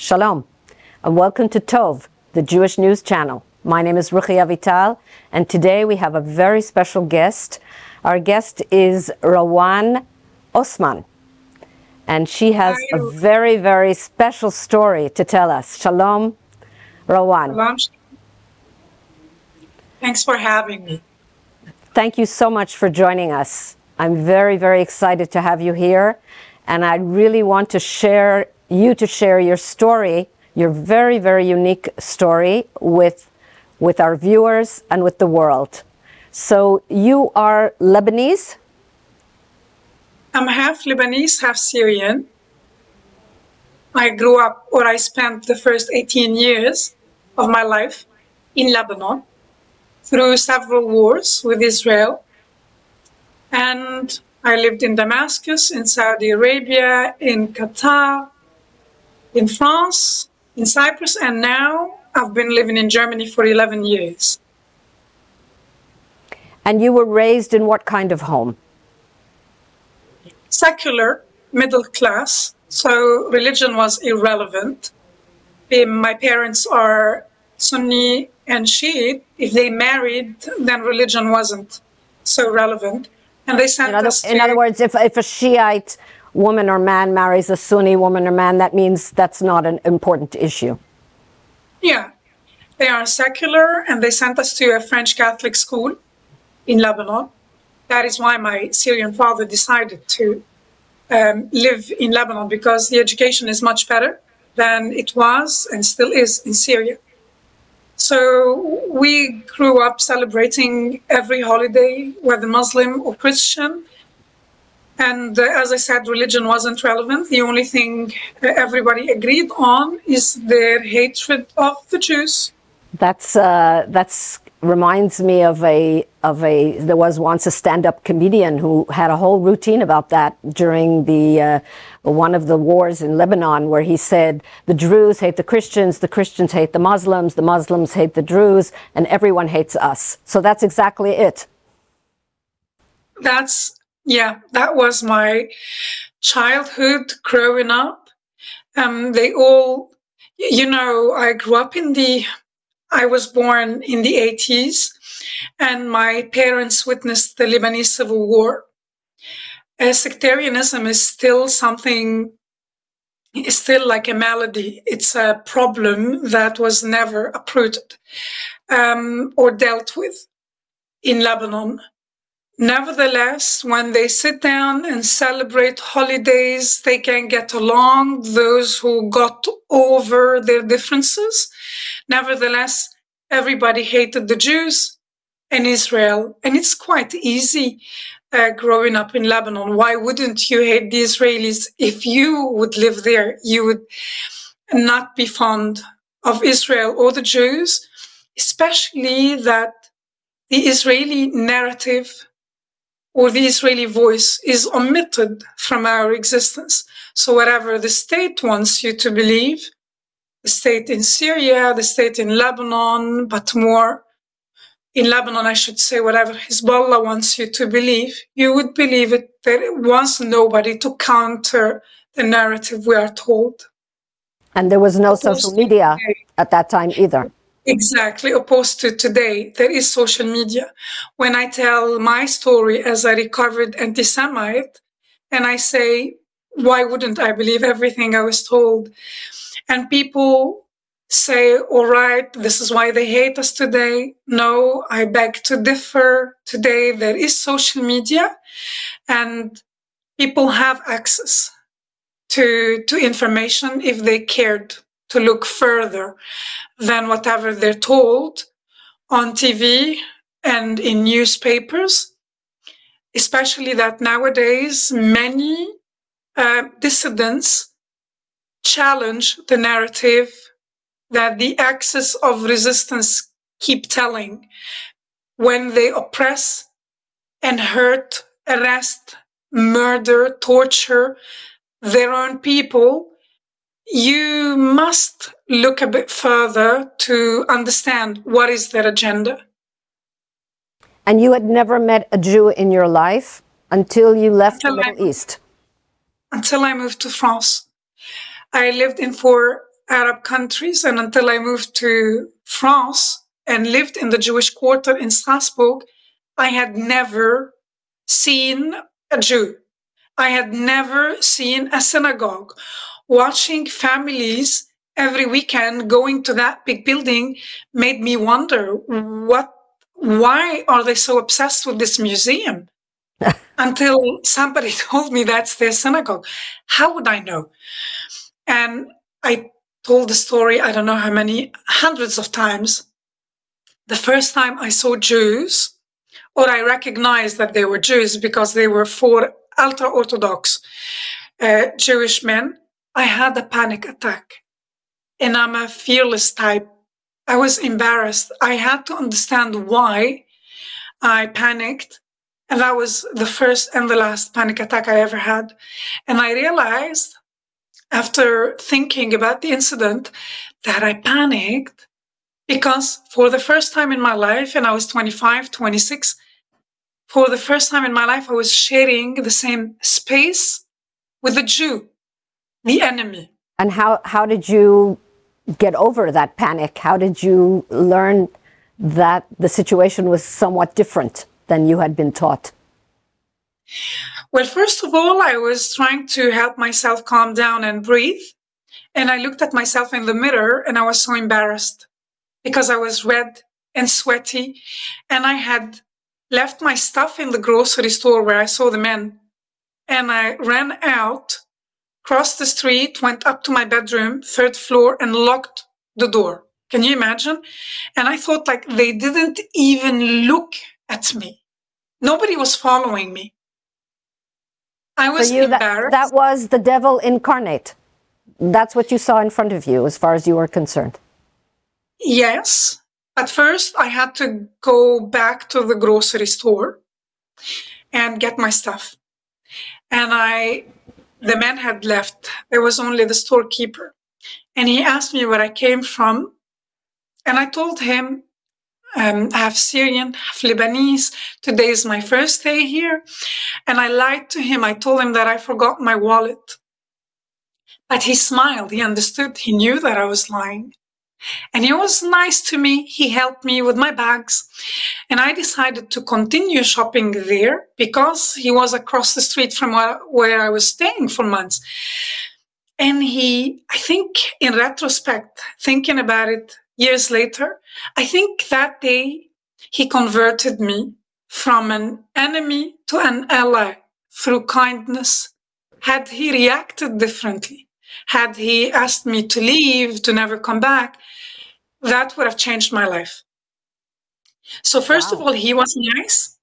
Shalom, and welcome to Tov, the Jewish news channel. My name is Ruchi Avital, and today we have a very special guest. Our guest is Rawan Osman, and she has a very, very special story to tell us. Shalom, Rawan. Shalom. Thanks for having me. Thank you so much for joining us. I'm very, very excited to have you here, and I really want to share your story, your very, very unique story with our viewers and with the world. So you are Lebanese? I'm half Lebanese, half Syrian. I grew up, or I spent the first 18 years of my life in Lebanon through several wars with Israel. And I lived in Damascus, in Saudi Arabia, in Qatar, in France, in Cyprus, and now I've been living in Germany for 11 years. And you were raised in what kind of home? Secular, middle class, so religion was irrelevant. My parents are Sunni and Shiite. If they married, then religion wasn't so relevant. And they sent us to... In other words, if a Shiite woman or man marries a Sunni woman or man, that means that's not an important issue. Yeah, they are secular, and they sent us to a French Catholic school in Lebanon. That is why my Syrian father decided to live in Lebanon, because the education is much better than it was and still is in Syria. So we grew up celebrating every holiday, whether Muslim or Christian. And as I said, religion wasn't relevant. The only thing everybody agreed on is their hatred of the Jews. That's reminds me of there was once a stand-up comedian who had a whole routine about that during the one of the wars in Lebanon, where he said the Druze hate the Christians hate the Muslims hate the Druze, and everyone hates us. So that's exactly it. Yeah, that was my childhood growing up. They all, I grew up I was born in the 80s, and my parents witnessed the Lebanese Civil War. Sectarianism is still like a malady. It's a problem that was never uprooted or dealt with in Lebanon. Nevertheless, when they sit down and celebrate holidays, they can get along, those who got over their differences. Nevertheless, everybody hated the Jews and Israel. And it's quite easy growing up in Lebanon. Why wouldn't you hate the Israelis? If you would live there, you would not be fond of Israel or the Jews, especially that the Israeli narrative or the Israeli voice is omitted from our existence. So whatever the state wants you to believe, the state in Syria, the state in Lebanon, but more in Lebanon, I should say, whatever Hezbollah wants you to believe, you would believe it. There was nobody to counter the narrative we are told. And there was no social media at that time either. Exactly, opposed to today. There is social media. When I tell my story as a recovered anti-Semite, and I say, why wouldn't I believe everything I was told? And people say, all right, this is why they hate us today. No, I beg to differ. Today there is social media, and people have access to information if they cared to look further than whatever they're told on TV and in newspapers, especially that nowadays many dissidents challenge the narrative that the axis of resistance keep telling. When they oppress and hurt, arrest, murder, torture their own people, you must look a bit further to understand what is their agenda. And you had never met a Jew in your life until you left the Middle East? Until I moved to France. I lived in for Arab countries, and until I moved to France and lived in the Jewish quarter in Strasbourg, I had never seen a Jew. I had never seen a synagogue. Watching families every weekend going to that big building made me wonder, why are they so obsessed with this museum? Until somebody told me that's their synagogue. How would I know? And I told the story, I don't know how many, hundreds of times. The first time I saw Jews, or I recognized that they were Jews because they were 4 ultra-Orthodox Jewish men, I had a panic attack. And I'm a fearless type. I was embarrassed. I had to understand why I panicked. And that was the first and the last panic attack I ever had. And I realized, after thinking about the incident, that I panicked because for the first time in my life, and I was 25, 26, for the first time in my life, I was sharing the same space with a Jew, the enemy. And how did you get over that panic? How did you learn that the situation was somewhat different than you had been taught? Well, first of all, I was trying to help myself calm down and breathe. And I looked at myself in the mirror and I was so embarrassed because I was red and sweaty. And I had left my stuff in the grocery store where I saw the men. And I ran out, crossed the street, went up to my bedroom, 3rd floor, and locked the door. Can you imagine? And I thought, like, they didn't even look at me. Nobody was following me. I was embarrassed. That was the devil incarnate. That's what you saw in front of you, as far as you were concerned. Yes. At first, I had to go back to the grocery store and get my stuff. And the man had left. There was only the storekeeper. And he asked me where I came from. And I told him, I have Syrian, I have Lebanese. Today is my first day here. And I lied to him. I told him that I forgot my wallet. But he smiled. He understood. He knew that I was lying. And he was nice to me. He helped me with my bags. And I decided to continue shopping there because he was across the street from where I was staying for months. And I think in retrospect, thinking about it years later, I think that day he converted me from an enemy to an ally through kindness. Had he reacted differently, had he asked me to leave, to never come back, that would have changed my life. So first of all, he was nice.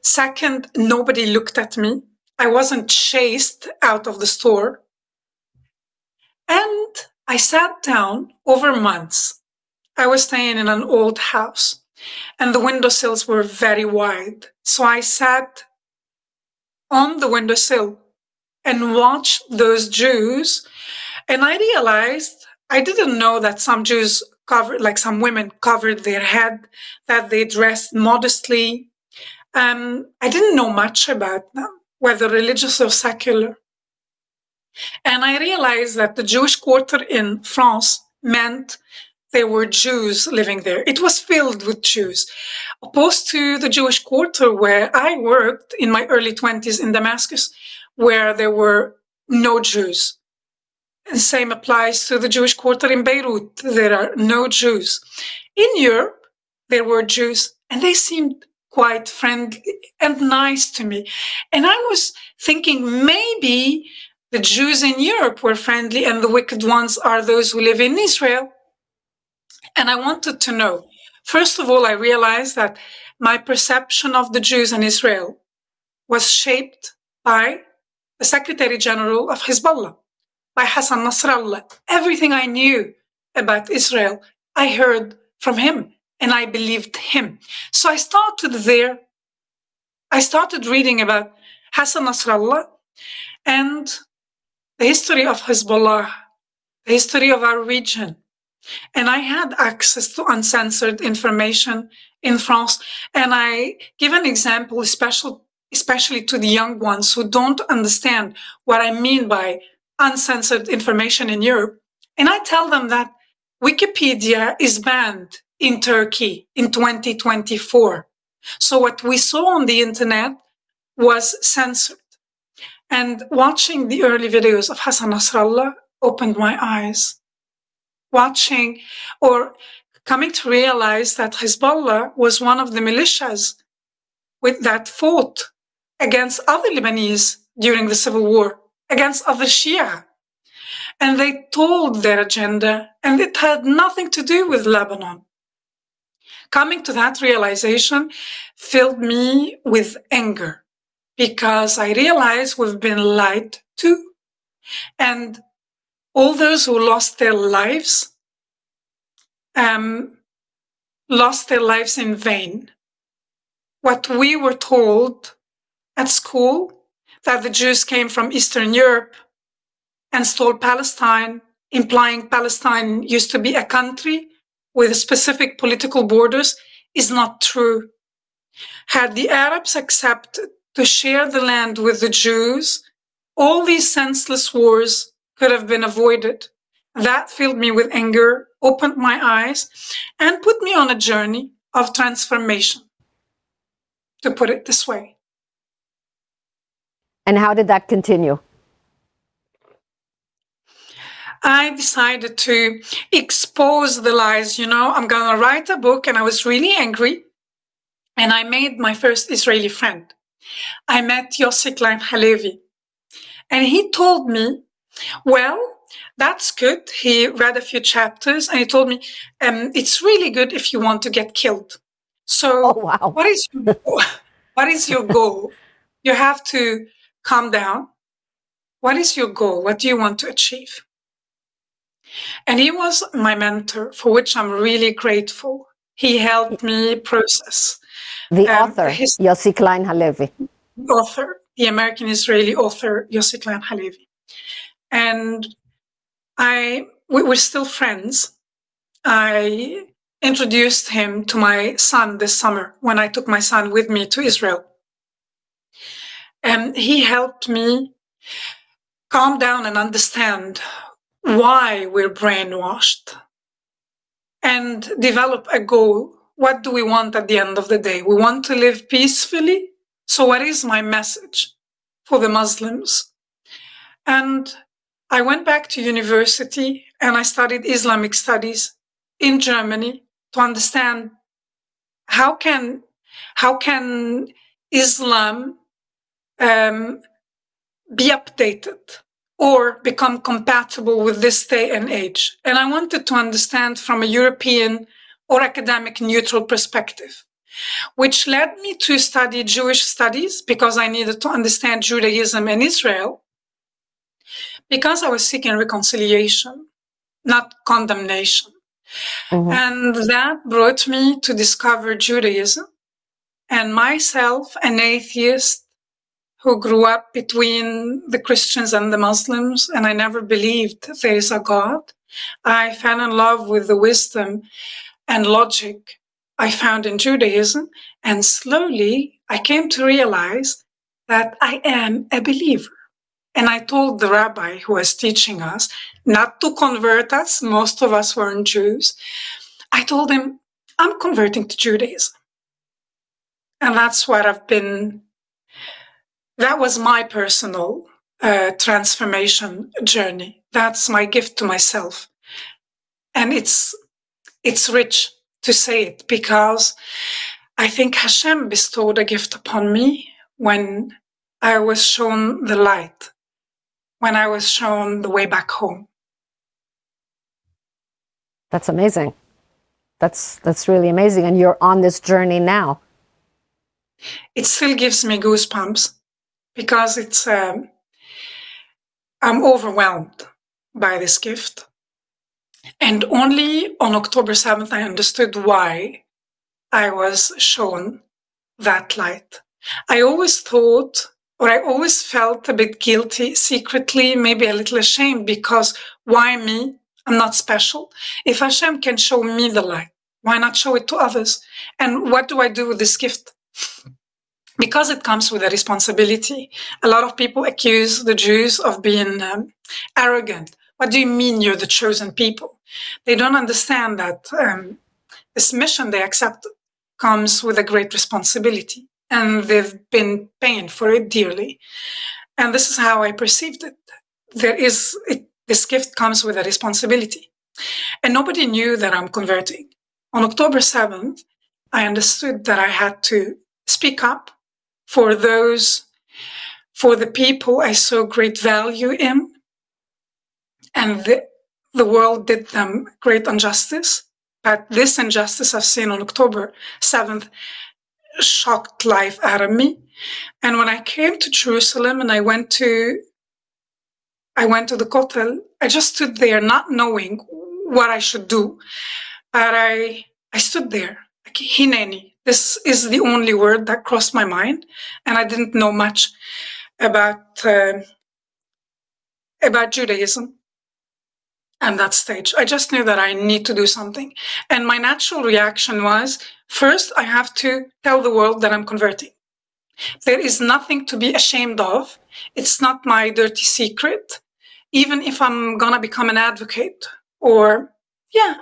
Second, nobody looked at me. I wasn't chased out of the store. And I sat down over months. I was staying in an old house and the windowsills were very wide. So I sat on the windowsill and watched those Jews. And I realized I didn't know that some Jews covered, like some women covered their head, that they dressed modestly. I didn't know much about them, whether religious or secular. And I realized that the Jewish quarter in France meant there were Jews living there. It was filled with Jews, opposed to the Jewish quarter where I worked in my early 20s in Damascus, where there were no Jews. And same applies to the Jewish quarter in Beirut. There are no Jews. In Europe, there were Jews, and they seemed quite friendly and nice to me. And I was thinking maybe the Jews in Europe were friendly and the wicked ones are those who live in Israel. And I wanted to know. First of all, I realized that my perception of the Jews in Israel was shaped by the Secretary General of Hezbollah, by Hassan Nasrallah. Everything I knew about Israel, I heard from him and I believed him. So I started there. I started reading about Hassan Nasrallah and the history of Hezbollah, the history of our region. And I had access to uncensored information in France. And I give an example, especially to the young ones who don't understand what I mean by uncensored information in Europe. And I tell them that Wikipedia is banned in Turkey in 2024. So what we saw on the internet was censored. And watching the early videos of Hassan Nasrallah opened my eyes. Watching or coming to realize that Hezbollah was one of the militias that fought against other Lebanese during the civil war, against other Shia. And they told their agenda, and it had nothing to do with Lebanon. Coming to that realization filled me with anger, because I realized we've been lied to. And all those who lost their lives in vain. What we were told at school, that the Jews came from Eastern Europe and stole Palestine, implying Palestine used to be a country with specific political borders, is not true. Had the Arabs accepted to share the land with the Jews, all these senseless wars could have been avoided. That filled me with anger, opened my eyes, and put me on a journey of transformation, to put it this way. And how did that continue? I decided to expose the lies. I'm going to write a book, and I was really angry. And I made my first Israeli friend. I met Yossi Klein Halevi. And he told me, well, that's good. He read a few chapters, and he told me, it's really good if you want to get killed. So wow. What is your goal? What is your goal? You have to calm down. What is your goal? What do you want to achieve? And he was my mentor, for which I'm really grateful. He helped me process. The author, Yossi Klein Halevi. Author, the American-Israeli author, Yossi Klein Halevi. And we were still friends. I introduced him to my son this summer when I took my son with me to Israel. And he helped me calm down and understand why we're brainwashed and develop a goal. What do we want at the end of the day? We want to live peacefully. So what is my message for the Muslims? And I went back to university and I studied Islamic studies in Germany to understand how can Islam be updated or become compatible with this day and age. And I wanted to understand from a European or academic neutral perspective, which led me to study Jewish studies because I needed to understand Judaism and Israel, because I was seeking reconciliation, not condemnation. Mm-hmm. And that brought me to discover Judaism, and myself, an atheist who grew up between the Christians and the Muslims, and I never believed there is a God. I fell in love with the wisdom and logic I found in Judaism, and slowly I came to realize that I am a believer. And I told the rabbi who was teaching us not to convert us. Most of us weren't Jews. I told him, I'm converting to Judaism. And that's what that was my personal transformation journey. That's my gift to myself. And it's rich to say it, because I think Hashem bestowed a gift upon me when I was shown the light, when I was shown the way back home. That's amazing. That's really amazing. And you're on this journey now. It still gives me goosebumps because I'm overwhelmed by this gift. And only on October 7th, I understood why I was shown that light. I always thought, or I always felt a bit guilty, secretly, maybe a little ashamed, because why me? I'm not special. If Hashem can show me the light, why not show it to others? And what do I do with this gift? Because it comes with a responsibility. A lot of people accuse the Jews of being arrogant. what do you mean you're the chosen people? They don't understand that this mission they accept comes with a great responsibility, and they've been paying for it dearly. And this is how I perceived it. This gift comes with a responsibility. And nobody knew that I'm converting. On October 7th, I understood that I had to speak up for the people I saw great value in, and the world did them great injustice. But this injustice I've seen on October 7th shocked life out of me. And when I came to Jerusalem and I went to the Kotel, I just stood there not knowing what I should do. But I stood there, like, hineni. This is the only word that crossed my mind. And I didn't know much about Judaism at that stage. I just knew that I need to do something. And my natural reaction was, first, I have to tell the world that I'm converting. There is nothing to be ashamed of. It's not my dirty secret. Even if I'm going to become an advocate or,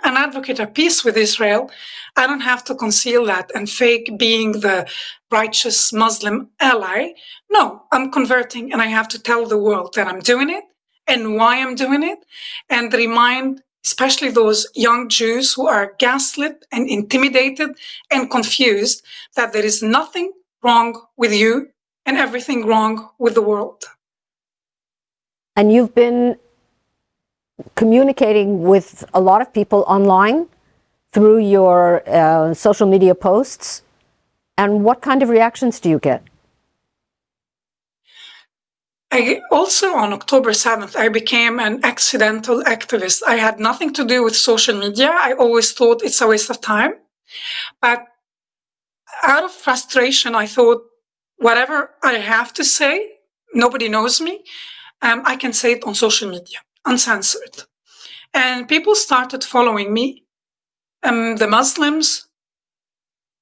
an advocate of peace with Israel, I don't have to conceal that and fake being the righteous Muslim ally. No, I'm converting, and I have to tell the world that I'm doing it and why I'm doing it, and remind especially those young Jews who are gaslit and intimidated and confused that there is nothing wrong with you and everything wrong with the world. And you've been communicating with a lot of people online through your social media posts. And what kind of reactions do you get? Also on October 7th, I became an accidental activist. I had nothing to do with social media. I always thought it's a waste of time. But out of frustration, I thought, whatever I have to say, nobody knows me. I can say it on social media, uncensored. And people started following me. The Muslims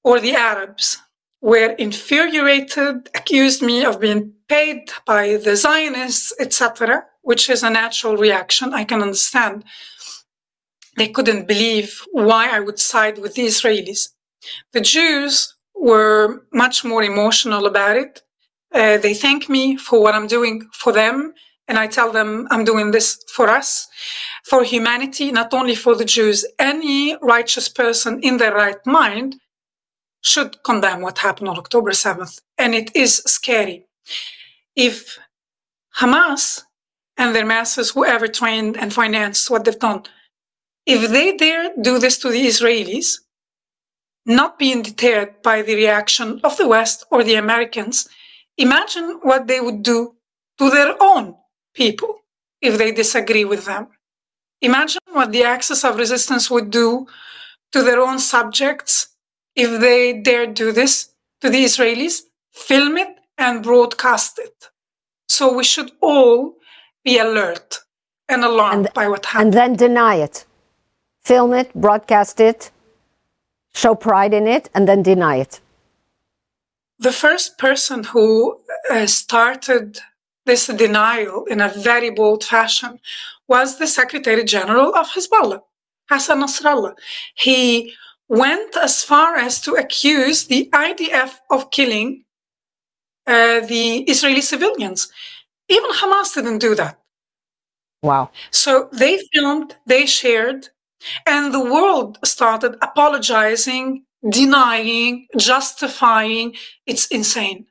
or the Arabs were infuriated, accused me of being paid by the Zionists, etc., which is a natural reaction. I can understand. They couldn't believe why I would side with the Israelis. The Jews were much more emotional about it. They thank me for what I'm doing for them, and I tell them I'm doing this for us, for humanity, not only for the Jews. Any righteous person in their right mind should condemn what happened on October 7th, and it is scary. If Hamas and their masses, whoever trained and financed what they've done, if they dare do this to the Israelis, not being deterred by the reaction of the West or the Americans, imagine what they would do to their own people if they disagree with them. Imagine what the axis of resistance would do to their own subjects if they dare do this to the Israelis, film it and broadcast it. So we should all be alert and alarmed by what happened. And then deny it. Film it, broadcast it, show pride in it, and then deny it. The first person who started this denial in a very bold fashion was the Secretary General of Hezbollah, Hassan Nasrallah. He went as far as to accuse the IDF of killing the Israeli civilians. Even Hamas didn't do that. Wow. So they filmed, they shared, and the world started apologizing, denying, justifying. It's insane.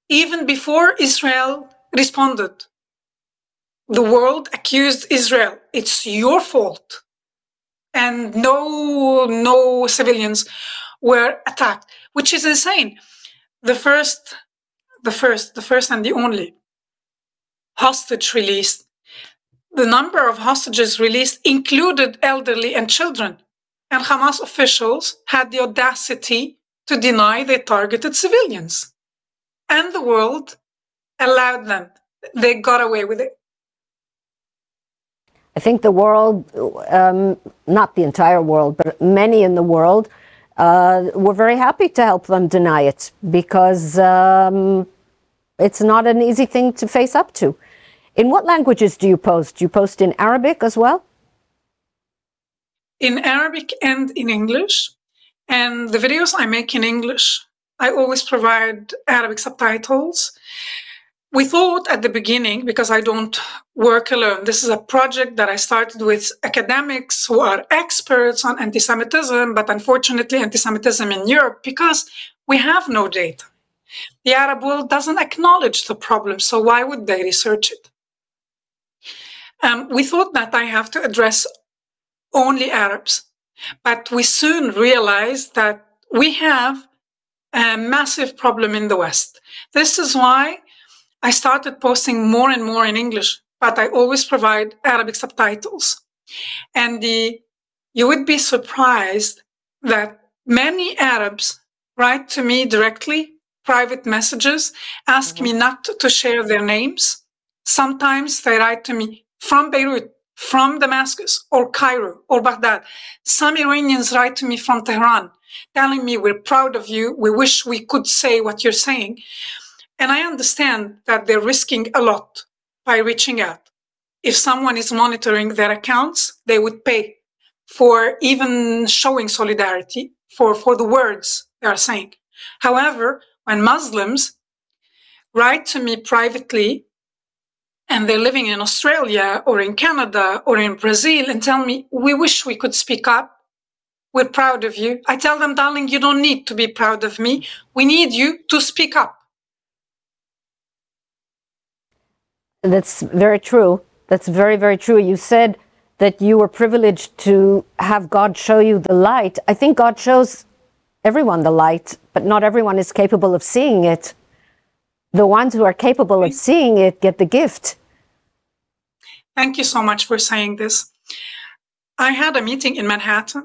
Even before Israel responded, the world accused Israel. It's your fault. And no civilians were attacked, which is insane. The first and the only hostage released, the number of hostages released included elderly and children. And Hamas officials had the audacity to deny they targeted civilians. And the world allowed them. They got away with it. I think the world, not the entire world, but many in the world, were very happy to help them deny it, because it's not an easy thing to face up to. In what languages do you post? Do you post in Arabic as well? In Arabic and in English. And the videos I make in English, I always provide Arabic subtitles. We thought at the beginning, because I don't work alone, this is a project that I started with academics who are experts on anti-Semitism, but unfortunately anti-Semitism in Europe, because we have no data. The Arab world doesn't acknowledge the problem, so why would they research it? We thought that I have to address only Arabs, but we soon realized that we have a massive problem in the West. This is why I started posting more and more in English, but I always provide Arabic subtitles. And you would be surprised that many Arabs write to me directly, private messages, ask me not to share their names. Sometimes they write to me from Beirut, from Damascus, or Cairo, or Baghdad. Some Iranians write to me from Tehran, telling me, we're proud of you, we wish we could say what you're saying. And I understand that they're risking a lot by reaching out. If someone is monitoring their accounts, they would pay for even showing solidarity for the words they are saying. However, when Muslims write to me privately, and they're living in Australia or in Canada or in Brazil and tell me, we wish we could speak up, we're proud of you, I tell them, darling, you don't need to be proud of me. We need you to speak up. That's very true. That's very, very true. You said that you were privileged to have God show you the light. I think God shows everyone the light, but not everyone is capable of seeing it. The ones who are capable of seeing it get the gift. Thank you so much for saying this. I had a meeting in Manhattan,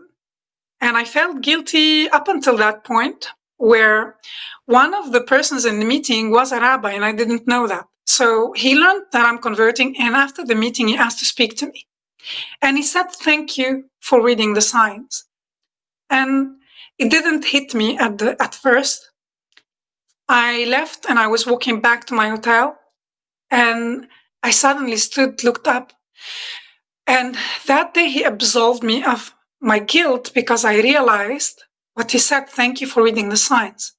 and I felt guilty up until that point, where one of the persons in the meeting was a rabbi, and I didn't know that. So he learned that I'm converting, and after the meeting, he asked to speak to me. And he said, thank you for reading the signs. And it didn't hit me at first. I left and I was walking back to my hotel, and I suddenly looked up. And that day he absolved me of my guilt, because I realized what he said, thank you for reading the signs.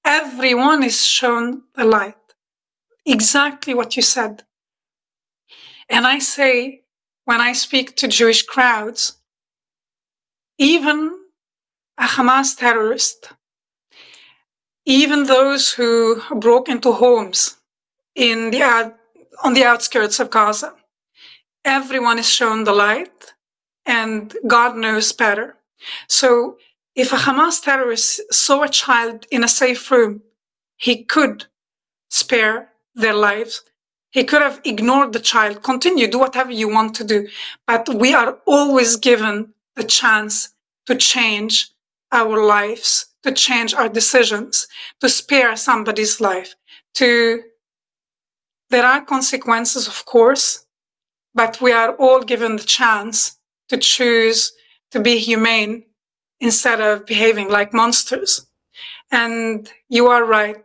Everyone is shown the light. Exactly what you said. And I say, when I speak to Jewish crowds, even a Hamas terrorist, even those who broke into homes on the outskirts of Gaza, everyone is shown the light, and God knows better. So if a Hamas terrorist saw a child in a safe room, he could spare their lives. He could have ignored the child, continue, do whatever you want to do. But we are always given the chance to change our lives, to change our decisions, to spare somebody's life. There are consequences, of course, but we are all given the chance to choose to be humane instead of behaving like monsters. And you are right.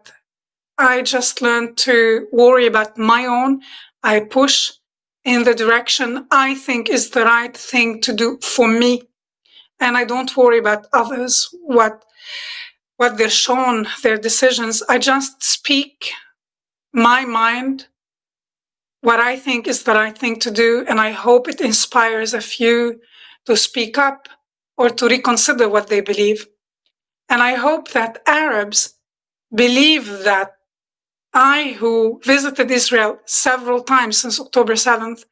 I just learned to worry about my own. I push in the direction I think is the right thing to do for me. And I don't worry about others, what they're shown, their decisions. I just speak my mind, what I think is the right thing to do. And I hope it inspires a few to speak up or to reconsider what they believe. And I hope that Arabs believe that I, who visited Israel several times since October 7th,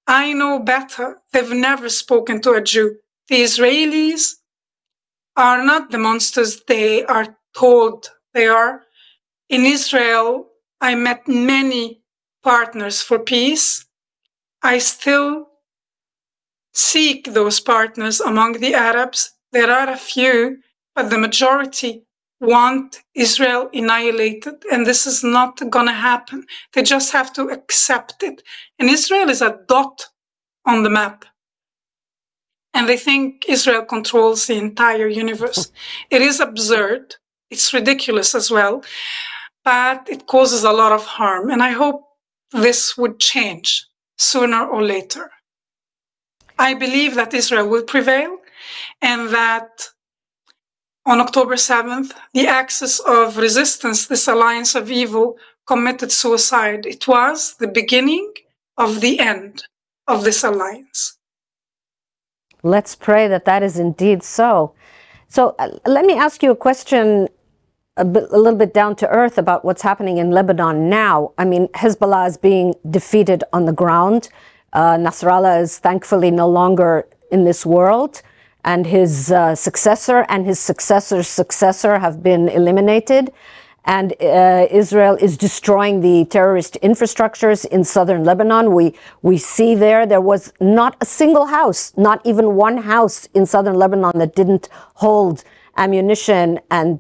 I know better. They've never spoken to a Jew. The Israelis are not the monsters they are told they are. In Israel, I met many partners for peace. I still seek those partners among the Arabs. There are a few, but the majority want Israel annihilated, and this is not going to happen. They just have to accept it. And Israel is a dot on the map. And they think Israel controls the entire universe. It is absurd. It's ridiculous as well, but it causes a lot of harm. And I hope this would change sooner or later. I believe that Israel will prevail, and that on October 7th, the axis of resistance, this alliance of evil, committed suicide. It was the beginning of the end of this alliance. Let's pray that that is indeed so. So let me ask you a question a little bit down to earth about what's happening in Lebanon now. I mean, Hezbollah is being defeated on the ground. Nasrallah is thankfully no longer in this world, and his successor and his successor's successor have been eliminated. And Israel is destroying the terrorist infrastructures in southern Lebanon. We see there was not a single house, not even one house in southern Lebanon that didn't hold ammunition and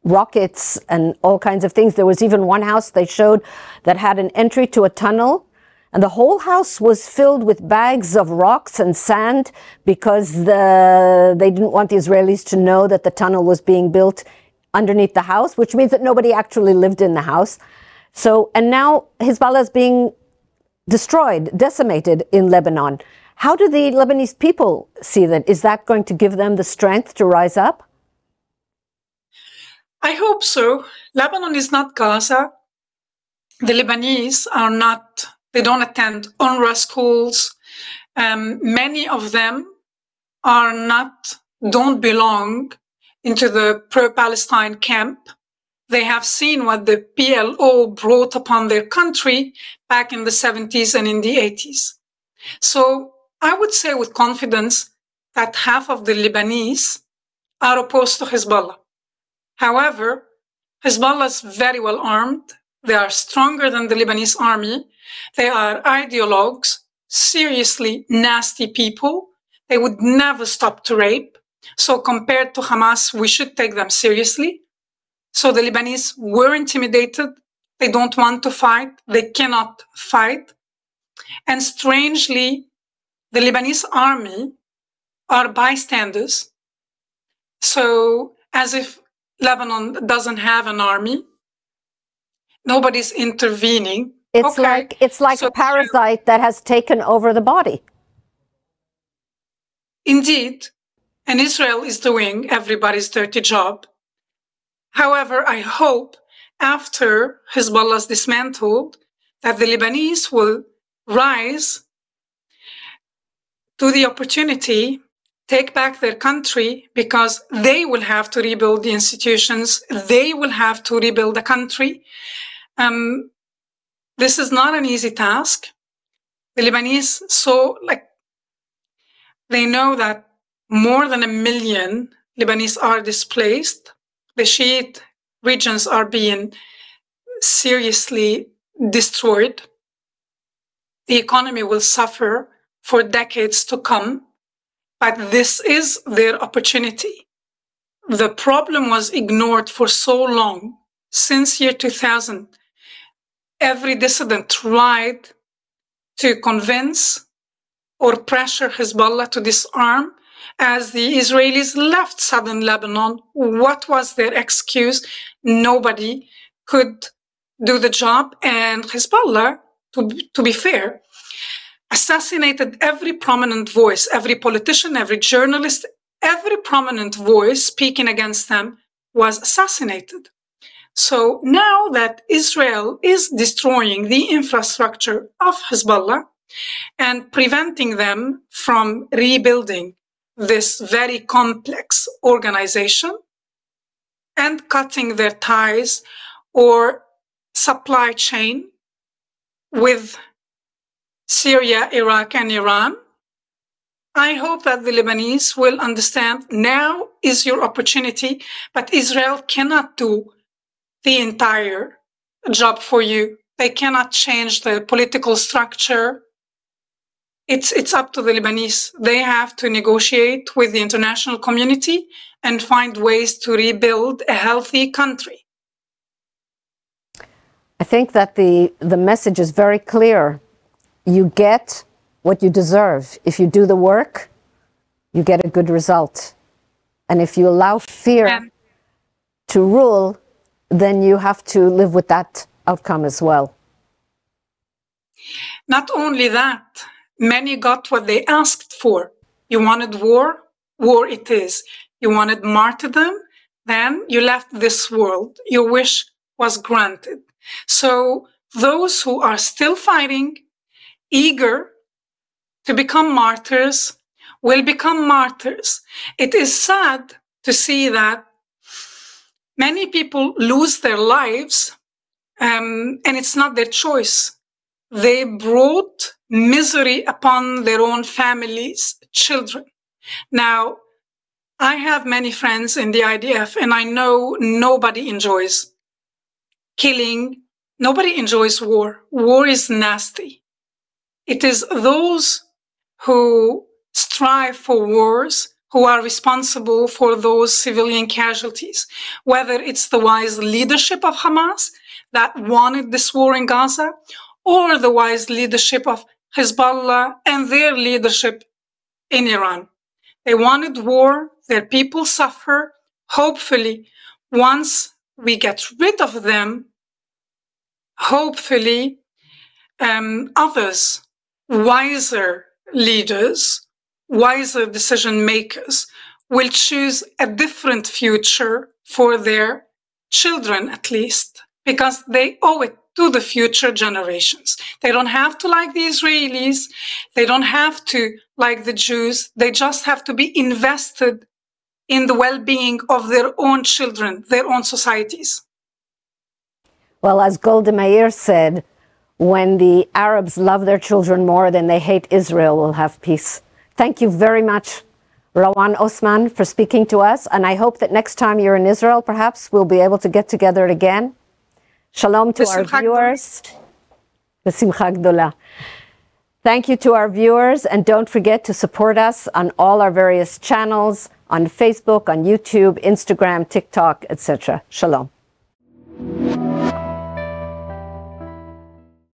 rockets and all kinds of things. There was even one house they showed that had an entry to a tunnel, and the whole house was filled with bags of rocks and sand because they didn't want the Israelis to know that the tunnel was being built underneath the house, which means that nobody actually lived in the house. So, and now Hezbollah is being destroyed, decimated in Lebanon. How do the Lebanese people see that? Is that going to give them the strength to rise up? I hope so. Lebanon is not Gaza. The Lebanese are not, they don't attend UNRWA schools. Many of them are not, don't belong into the pro-Palestine camp. They have seen what the PLO brought upon their country back in the 70s and in the 80s. So I would say with confidence that half of the Lebanese are opposed to Hezbollah. However, Hezbollah is very well armed. They are stronger than the Lebanese army. They are ideologues, seriously nasty people. They would never stop to rape. So compared to Hamas, we should take them seriously. So the Lebanese were intimidated. They don't want to fight. They cannot fight. And strangely, the Lebanese army are bystanders. So as if Lebanon doesn't have an army, nobody's intervening. It's like a parasite that has taken over the body. Indeed. And Israel is doing everybody's dirty job. However, I hope after Hezbollah is dismantled that the Lebanese will rise to the opportunity, take back their country, because they will have to rebuild the institutions. They will have to rebuild the country. This is not an easy task. The Lebanese, they know that more than 1 million Lebanese are displaced. The Shiite regions are being seriously destroyed. The economy will suffer for decades to come, but this is their opportunity. The problem was ignored for so long, since year 2000. Every dissident tried to convince or pressure Hezbollah to disarm. As the Israelis left southern Lebanon, what was their excuse? Nobody could do the job, and Hezbollah, to be fair, assassinated every prominent voice, every politician, every journalist, every prominent voice speaking against them was assassinated. So now that Israel is destroying the infrastructure of Hezbollah and preventing them from rebuilding this very complex organization and cutting their ties or supply chain with Syria, Iraq, and Iran, I hope that the Lebanese will understand now is your opportunity, but Israel cannot do the entire job for you. They cannot change the political structure. It's up to the Lebanese. They have to negotiate with the international community and find ways to rebuild a healthy country. I think that the message is very clear. You get what you deserve. If you do the work, you get a good result. And if you allow fear to rule, then you have to live with that outcome as well. Not only that, many got what they asked for. You wanted war? War it is. You wanted martyrdom? Then you left this world. Your wish was granted. So those who are still fighting, eager to become martyrs, will become martyrs. It is sad to see that many people lose their lives, and it's not their choice. They brought misery upon their own families, children. Now, I have many friends in the IDF, and I know nobody enjoys killing. Nobody enjoys war. War is nasty. It is those who strive for wars who are responsible for those civilian casualties, whether it's the wise leadership of Hamas that wanted this war in Gaza, or the wise leadership of Hezbollah and their leadership in Iran. They wanted war, their people suffer. Hopefully, once we get rid of them, hopefully others, wiser leaders, wiser decision makers will choose a different future for their children, at least, because they owe it to the future generations. They don't have to like the Israelis. They don't have to like the Jews. They just have to be invested in the well-being of their own children, their own societies. Well, as Golda Meir said, when the Arabs love their children more than they hate Israel, we'll have peace. Thank you very much, Rawan Osman, for speaking to us. And I hope that next time you're in Israel, perhaps we'll be able to get together again. Shalom to our viewers. B'simcha gdola. Thank you to our viewers, and don't forget to support us on all our various channels, on Facebook, on YouTube, Instagram, TikTok, etc. Shalom.